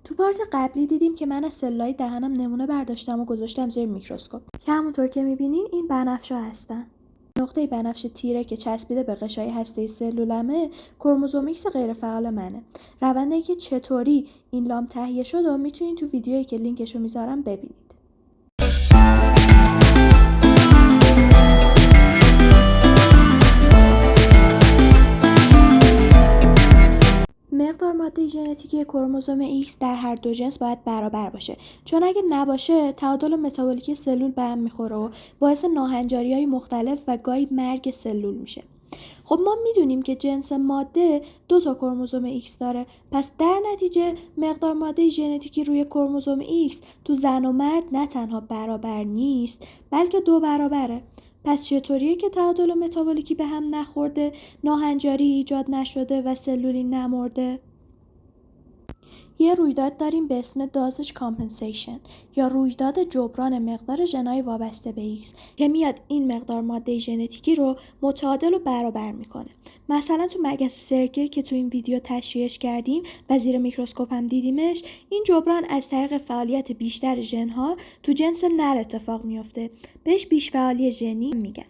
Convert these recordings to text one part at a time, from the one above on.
تو پارت قبلی دیدیم که من از سلولای دهنم نمونه برداشتم و گذاشتم زیر میکروسکوپ که همونطور که میبینین این بنفشا هستن. نقطه بنفش تیره که چسبیده به غشای هسته سلولمه کروموزوم ایکس غیر فعال منه. روندی که چطوری این لام تهیه شد و میتونین تو ویدیویی که لینکشو میذارم ببینید. مقدار ماده ژنتیکی کروموزوم X در هر دو جنس باید برابر باشه، چون اگه نباشه تعادل متابولیکی سلول به هم میخوره و باعث ناهنجاری‌های مختلف و گاهی مرگ سلول میشه. خب ما میدونیم که جنس ماده 2 تا کروموزوم X داره، پس در نتیجه مقدار ماده ژنتیکی روی کروموزوم X تو زن و مرد نه تنها برابر نیست بلکه 2 برابره. پس چطوریه که تعادل متابولیکی به هم نخورده، ناهنجاری ایجاد نشده و سلولی نمرده؟ یه رویداد داریم به اسم دازج کامپنسیشن یا رویداد جبران مقدار ژن‌های وابسته به X که میاد این مقدار ماده ژنتیکی رو متعادل و برابر میکنه. مثلا تو مگس سرکه که تو این ویدیو تشریحش کردیم و زیر میکروسکوپ هم دیدیمش، این جبران از طریق فعالیت بیشتر ژن‌ها تو جنس نر اتفاق میفته. بهش بیش‌فعالی ژنی میگن.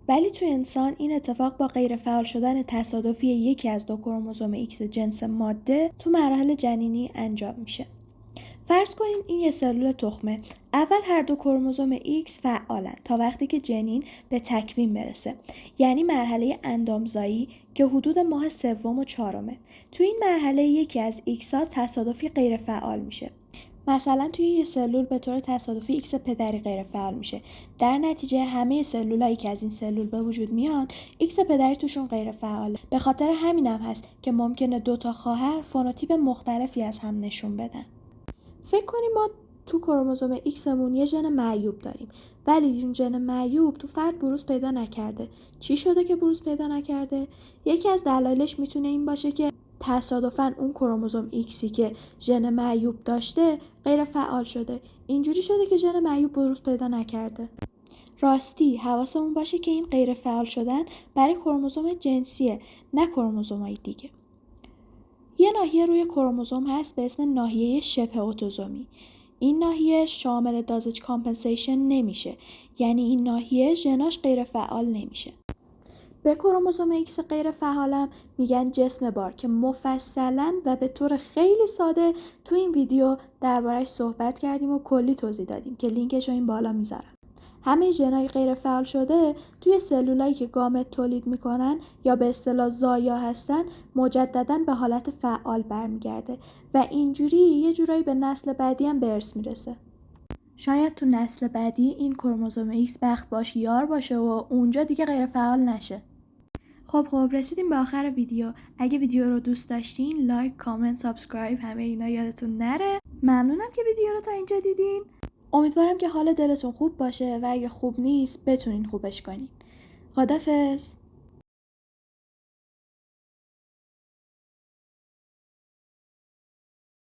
ولی تو انسان این اتفاق با غیرفعال شدن تصادفی یکی از 2 کروموزوم X جنس ماده تو مراحل جنینی انجام میشه. فرض کنین این یه سلول تخمه. اول هر 2 کروموزوم X فعالن تا وقتی که جنین به تکوین برسه، یعنی مرحله اندامزایی که حدود ماه سوم و چهارمه. تو این مرحله یکی از X ها تصادفی غیرفعال میشه. مثلا توی یه سلول به طور تصادفی X پدری غیر فعال میشه. در نتیجه همه سلولایی که از این سلول به وجود میان X پدری توشون غیر فعاله. به خاطر همینم هست که ممکنه 2 تا خواهر فنوتیپ مختلفی از هم نشون بدن. فکر کنیم ما تو کروموزوم Xمون یه ژن معیوب داریم، ولی این ژن معیوب تو فرد بروز پیدا نکرده. چی شده که بروز پیدا نکرده؟ یکی از دلایلش میتونه این باشه که تصادفاً اون کروموزوم Xی که ژن معیوب داشته غیر فعال شده. اینجوری شده که ژن معیوب بروز پیدا نکرده. راستی حواسمون باشه که این غیر فعال شدن برای کروموزوم جنسیه، نه کروموزومای دیگه. یه ناحیه روی کروموزوم هست به اسم ناحیه شبه اتوزومی. این ناحیه شامل دازج کامپنسیشن نمیشه، یعنی این ناحیه ژناش غیر فعال نمیشه. به کروموزوم X غیر فعالم میگن جسم بار که مفصلا و به طور خیلی ساده تو این ویدیو درباره‌اش صحبت کردیم و کلی توضیح دادیم که لینکش رو این بالا میذارم. همه ژن‌های غیر فعال شده توی سلولایی که گامت تولید میکنن یا به اصطلاح زایا هستن مجدداً به حالت فعال برمیگرده و اینجوری یه جورایی به نسل بعدی هم به ارث میرسه. شاید تو نسل بعدی این کروموزوم X بخت باش یار باشه و اونجا دیگه غیر فعال نشه. خب رسیدیم به آخر ویدیو. اگه ویدیو رو دوست داشتین لایک، کامنت، سابسکرایب همه اینا یادتون نره. ممنونم که ویدیو رو تا اینجا دیدین. امیدوارم که حال دلتون خوب باشه و اگه خوب نیست بتونین خوبش کنین. خدافظ.